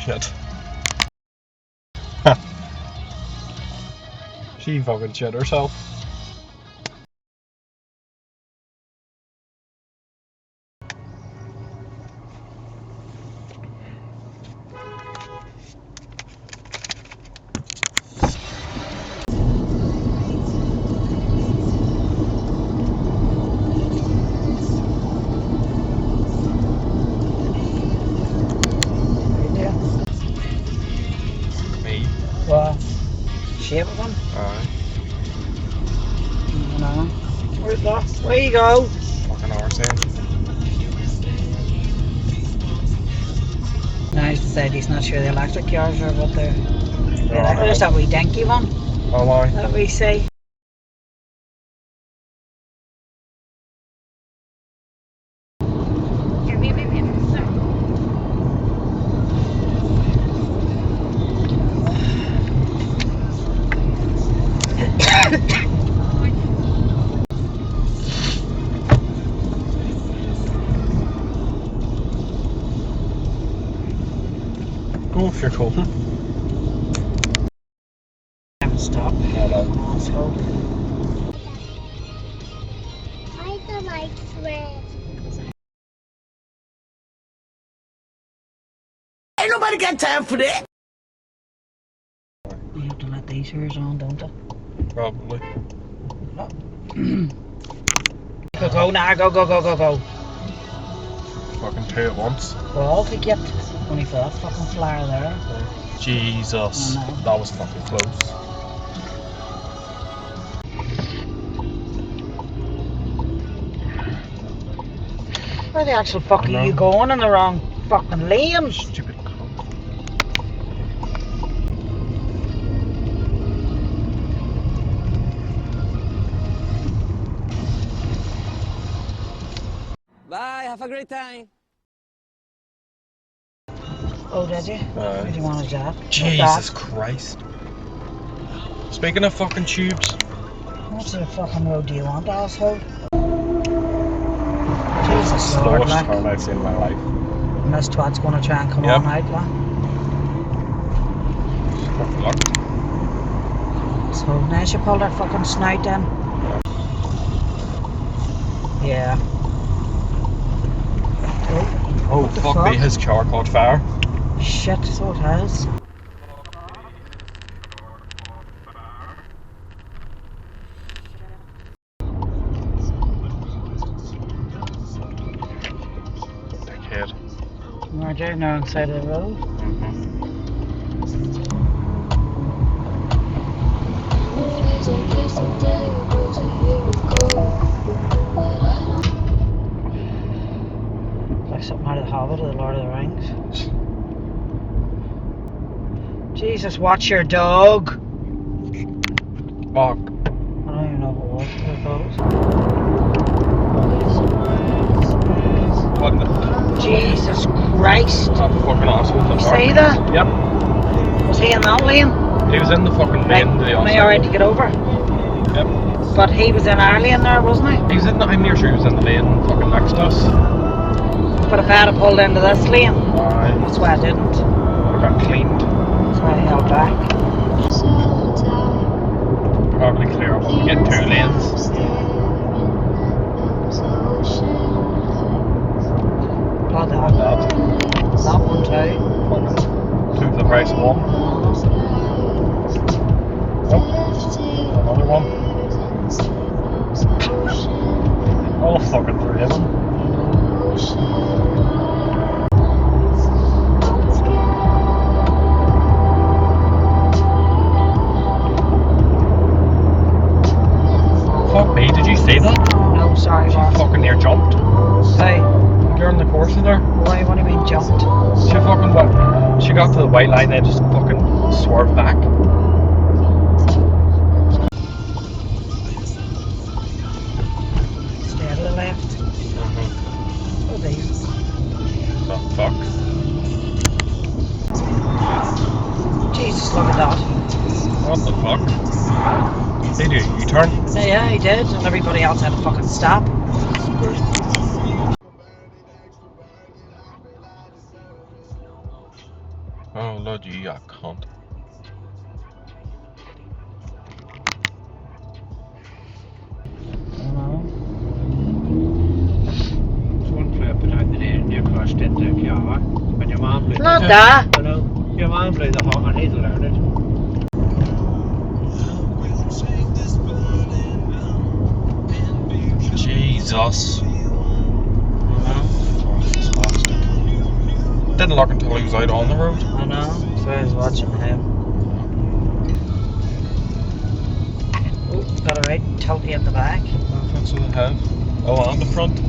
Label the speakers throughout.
Speaker 1: shit. She fucking shit herself. Me?
Speaker 2: Well, shape of them.
Speaker 1: Aye.
Speaker 2: No. Where's that? Where you go?
Speaker 1: Fucking arse end.
Speaker 2: Now he's decided he's not sure the electric cars are what they're.
Speaker 1: Oh, no.
Speaker 2: There's that wee dinky one
Speaker 1: Oh, aye.
Speaker 2: that we see.
Speaker 1: Go if you're cold.
Speaker 2: Stop.
Speaker 1: Hello.
Speaker 2: Asshole.
Speaker 3: I don't like red.
Speaker 4: Ain't nobody got time for that.
Speaker 2: You have to let these hairs on, don't you?
Speaker 1: Probably.
Speaker 2: Go now, go.
Speaker 1: Fucking two at once.
Speaker 2: Well, I'll take it. Only for that fucking flyer there.
Speaker 1: Jesus.
Speaker 2: I know.
Speaker 1: That was fucking close.
Speaker 2: Where the actual fuck
Speaker 1: I know.
Speaker 2: are you going in the wrong fucking lane?
Speaker 1: Stupid cunt.
Speaker 4: Bye, have a great time.
Speaker 2: Oh, did you?
Speaker 1: Aye.
Speaker 2: Did you want a job?
Speaker 1: Jesus Christ. Speaking of fucking tubes.
Speaker 2: What sort of fucking road do you want, asshole? Jesus Lord,
Speaker 1: Slowest
Speaker 2: like.
Speaker 1: turn I've seen in my life.
Speaker 2: And this twat's gonna try and come
Speaker 1: Yep.
Speaker 2: on out, like.
Speaker 1: Fucking luck.
Speaker 2: So now she pulled her fucking snout then. Yeah.
Speaker 1: Oh,
Speaker 2: the
Speaker 1: fuck me,
Speaker 2: fuck?
Speaker 1: his car caught fire.
Speaker 2: Shit, so it has.
Speaker 1: Dickhead.
Speaker 2: Right there now inside of the road. Like something out of the Hobbit or the Lord of the Rings. Jesus, watch your dog.
Speaker 1: Fuck.
Speaker 2: I don't even know what it was.
Speaker 1: What the?
Speaker 2: Jesus Christ.
Speaker 1: That fucking asshole.
Speaker 2: You see that?
Speaker 1: Yep.
Speaker 2: Was he in that lane?
Speaker 1: He was in the fucking lane to the
Speaker 2: Am I
Speaker 1: outside.
Speaker 2: alright to get over?
Speaker 1: Yep.
Speaker 2: But he was in our lane there, wasn't he?
Speaker 1: He was in the, I'm near sure he was in the lane fucking next to us.
Speaker 2: But if I had pulled into this lane,
Speaker 1: Aye.
Speaker 2: that's why I didn't.
Speaker 1: I got cleaned.
Speaker 2: That's why I held back.
Speaker 1: Probably clear up when we get 2 lanes.
Speaker 2: Blood that.
Speaker 1: That.
Speaker 2: That one too.
Speaker 1: Fucking 2 for the price of 1. Nope. Another one. All fucking 3 of them. Fuck me, did you see that?
Speaker 2: No, sorry,
Speaker 1: She
Speaker 2: what?
Speaker 1: fucking near jumped.
Speaker 2: Hey,
Speaker 1: During the course of there.
Speaker 2: why, what do you mean jumped?
Speaker 1: She fucking went. She got to the white line and just fucking swerved back.
Speaker 2: Stay to the left. Oh, there.
Speaker 1: The fuck?
Speaker 2: Jesus, look at that.
Speaker 1: What the fuck? They do a U-turn.
Speaker 2: Yeah, he did, and everybody else had to fucking stop.
Speaker 1: Oh, Bloody cunt.
Speaker 2: I know.
Speaker 5: It's one flip behind the end, you crashed into a car, and your mum blew
Speaker 2: Not
Speaker 5: the
Speaker 2: that.
Speaker 5: I know. Your mum blew the horn and he'd learned it.
Speaker 1: Jesus.
Speaker 2: I know.
Speaker 1: Fantastic. Didn't look until he was out on the road.
Speaker 2: I know. So I was watching him. Oh, got a right tilty at the back.
Speaker 1: That's what I have. Oh, and the front.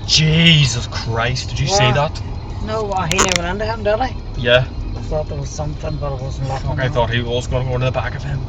Speaker 1: Jesus Christ, did you see
Speaker 2: What?
Speaker 1: that?
Speaker 2: No, he never went into him, did he?
Speaker 1: Yeah.
Speaker 2: I thought there was something, but it wasn't looking.
Speaker 1: Fuck, I thought he was going to go into the back of him.